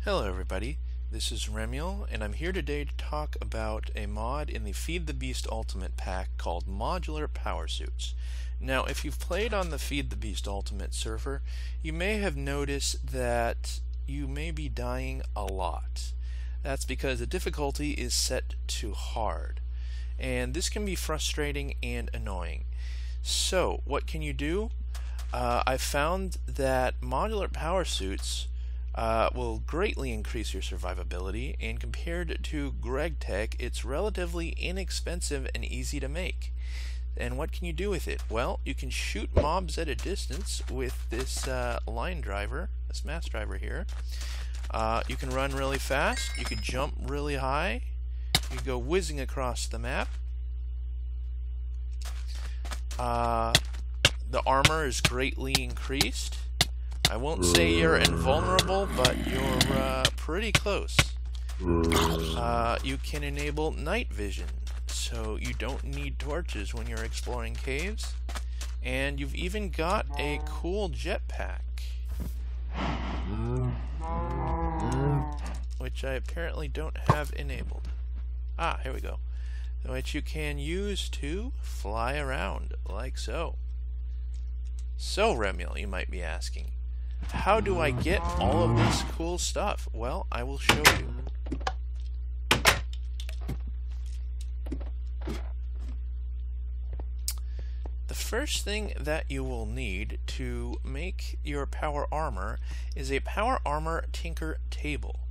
Hello everybody, this is Remiel, and I'm here today to talk about a mod in the Feed the Beast Ultimate pack called Modular Powersuits. Now, if you've played on the Feed the Beast Ultimate server, you may have noticed that you may be dying a lot. That's because the difficulty is set to hard, and this can be frustrating and annoying. So, what can you do? I found that Modular Powersuits will greatly increase your survivability, and compared to GregTech, it's relatively inexpensive and easy to make. And what can you do with it? Well, you can shoot mobs at a distance with this line driver, this mass driver here. You can run really fast, you can jump really high, you can go whizzing across the map. The armor is greatly increased. I won't say you're invulnerable, but you're pretty close. You can enable night vision, so you don't need torches when you're exploring caves. And you've even got a cool jetpack, which I apparently don't have enabled. Ah, here we go. Which you can use to fly around, like so. So, Remiel, you might be asking, how do I get all of this cool stuff? Well, I will show you. The first thing that you will need to make your power armor is a power armor tinker table.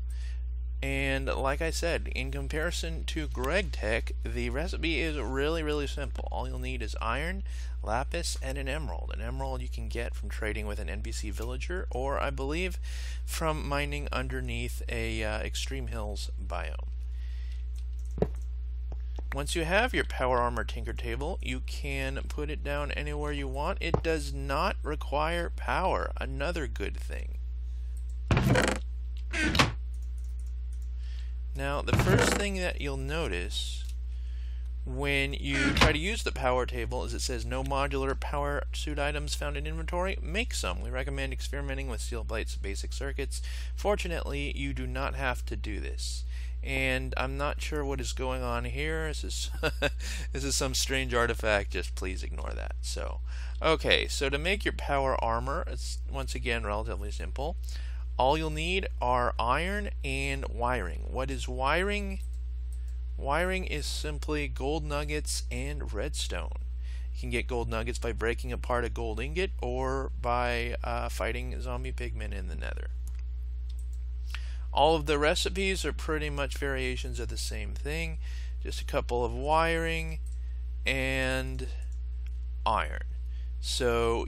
And like I said, in comparison to GregTech, the recipe is really simple. All you'll need is iron, lapis, and an emerald. An emerald you can get from trading with an NPC villager, or I believe from mining underneath a extreme hills biome. Once you have your power armor tinker table, you can put it down anywhere you want. It does not require power, another good thing. Now, the first thing that you'll notice when you try to use the power table is it says no modular power suit items found in inventory. Make some. We recommend experimenting with steel plates, basic circuits. Fortunately, you do not have to do this. And I'm not sure what is going on here. This is this is some strange artifact. Just please ignore that. So, okay. So to make your power armor, it's once again relatively simple. All you'll need are iron and wiring. What is wiring? Wiring is simply gold nuggets and redstone. You can get gold nuggets by breaking apart a gold ingot or by fighting zombie pigmen in the nether. All of the recipes are pretty much variations of the same thing. Just a couple of wiring and iron. So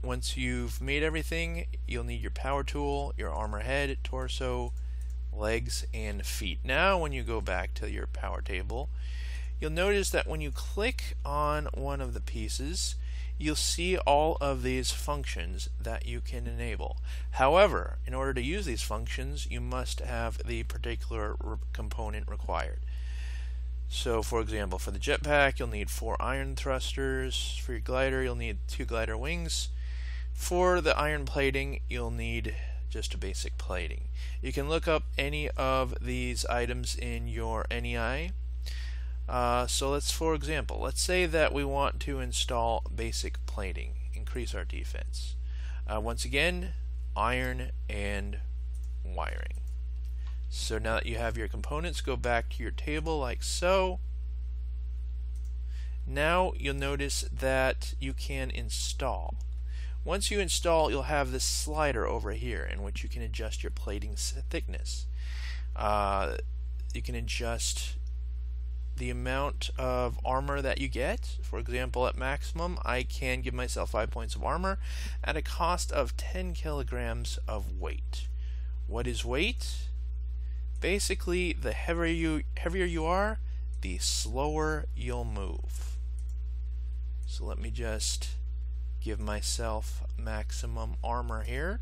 once you've made everything, you'll need your power tool, your armor head, torso, legs, and feet. Now when you go back to your power table, you'll notice that when you click on one of the pieces, you'll see all of these functions that you can enable. However, in order to use these functions, you must have the particular component required. So, for example, for the jetpack, you'll need 4 iron thrusters. For your glider, you'll need 2 glider wings. For the iron plating, you'll need just a basic plating. You can look up any of these items in your NEI. So let's, for example, let's say that we want to install basic plating, increase our defense. Once again, iron and wiring. So now that you have your components, go back to your table like so. Now you'll notice that you can install. Once you install, you'll have this slider over here in which you can adjust your plating thickness. You can adjust the amount of armor that you get. For example, at maximum, I can give myself 5 points of armor at a cost of 10 kilograms of weight. What is weight? Basically, the heavier you are, the slower you'll move. So let me just give myself maximum armor here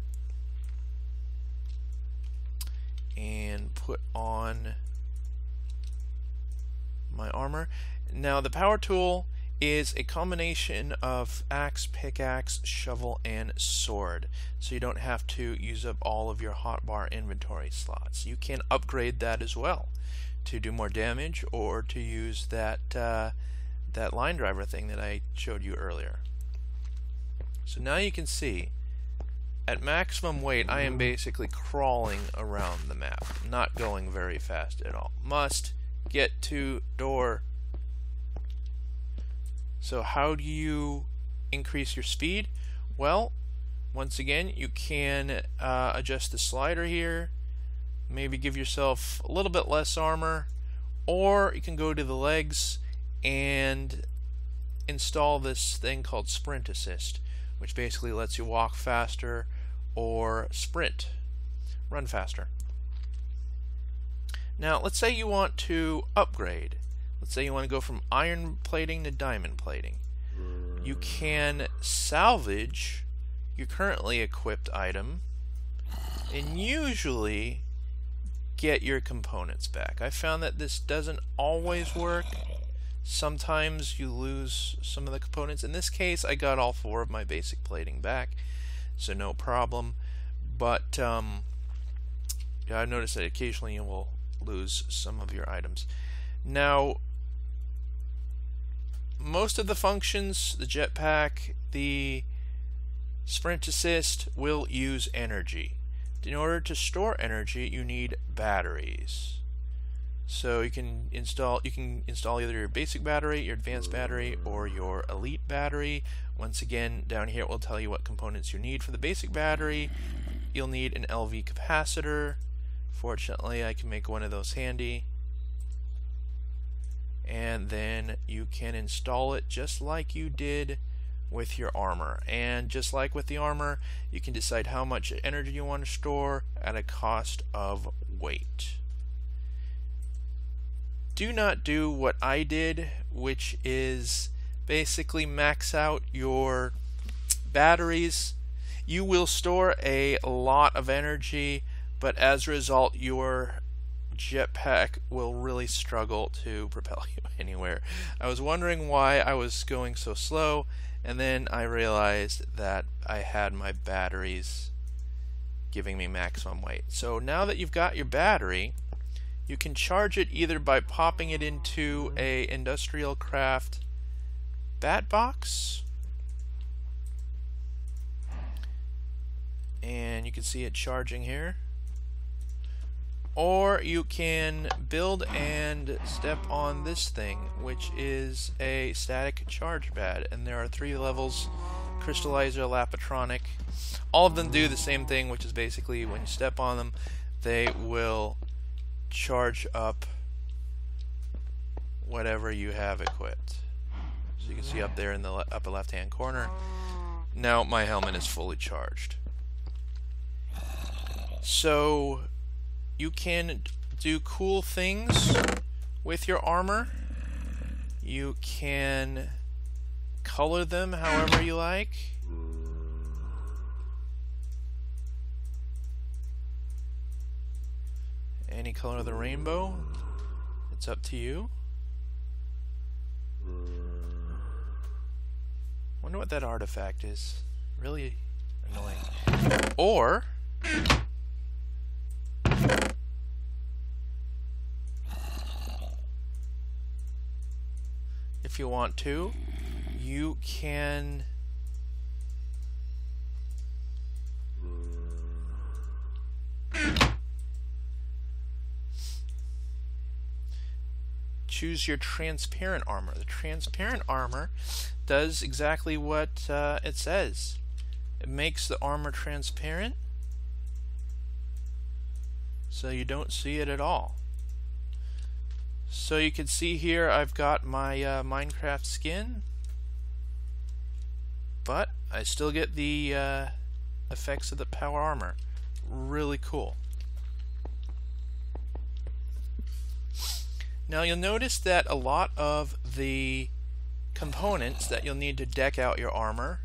and put on my armor. Now the power tool is a combination of axe, pickaxe, shovel, and sword. So you don't have to use up all of your hotbar inventory slots. You can upgrade that as well to do more damage, or to use that that line driver thing that I showed you earlier. So now you can see at maximum weight I am basically crawling around the map, not going very fast at all. Must get to door. So how do you increase your speed? Well, once again, you can adjust the slider here, maybe give yourself a little bit less armor, or you can go to the legs and install this thing called Sprint Assist, which basically lets you walk faster or sprint, run faster. Now let's say you want to upgrade. Let's say you want to go from iron plating to diamond plating. You can salvage your currently equipped item and usually get your components back. I found that this doesn't always work. Sometimes you lose some of the components. In this case, I got all 4 of my basic plating back, so no problem. But yeah, I've noticed that occasionally you will lose some of your items. Now, most of the functions, the jetpack, the sprint assist, will use energy. In order to store energy, you need batteries. So you can install either your basic battery, your advanced battery, or your elite battery. Once again, down here it will tell you what components you need. For the basic battery, you'll need an LV capacitor. Fortunately, I can make one of those handy. And then you can install it just like you did with your armor. And just like with the armor, you can decide how much energy you want to store at a cost of weight. Do not do what I did, which is basically max out your batteries. You will store a lot of energy, but as a result your jetpack will really struggle to propel you anywhere. I was wondering why I was going so slow, and then I realized that I had my batteries giving me maximum weight. So now that you've got your battery, you can charge it either by popping it into a industrial craft bat box, and you can see it charging here, or you can build and step on this thing, which is a static charge pad, and there are 3 levels: crystallizer, lapatronic. All of them do the same thing, which is basically when you step on them, they will charge up whatever you have equipped. So you can see up there in the upper left hand corner, now my helmet is fully charged. So you can do cool things with your armor. You can color them however you like. Any color of the rainbow, it's up to you. Wonder what that artifact is. Really annoying. Or if you want to, you can choose your transparent armor. The transparent armor does exactly what it says. It makes the armor transparent so you don't see it at all. So you can see here I've got my Minecraft skin, but I still get the effects of the power armor. Really cool. Now you'll notice that a lot of the components that you'll need to deck out your armor,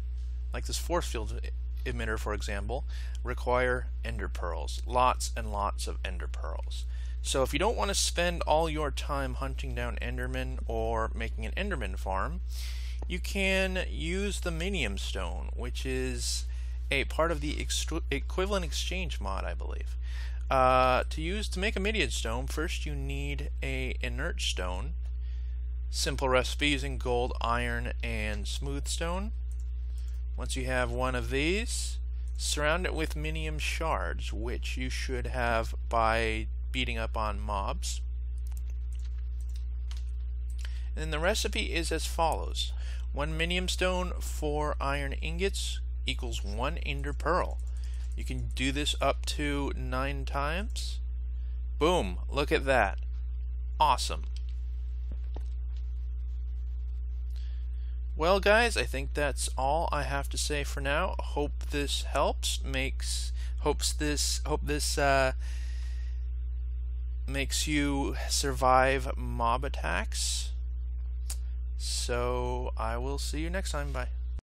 like this force field emitter for example, require ender pearls. Lots and lots of ender pearls. So if you don't want to spend all your time hunting down endermen or making an enderman farm, you can use the minium stone, which is a part of the equivalent exchange mod, I believe. To make a minium stone, first you need a inert stone. Simple recipe using gold, iron, and smooth stone. Once you have one of these, surround it with minium shards, which you should have by beating up on mobs. And then the recipe is as follows: 1 minium stone, 4 iron ingots equals 1 ender pearl. You can do this up to 9 times. Boom, look at that. Awesome. Well guys, I think that's all I have to say for now. Hope this helps. Hope this makes you survive mob attacks. So I will see you next time. Bye.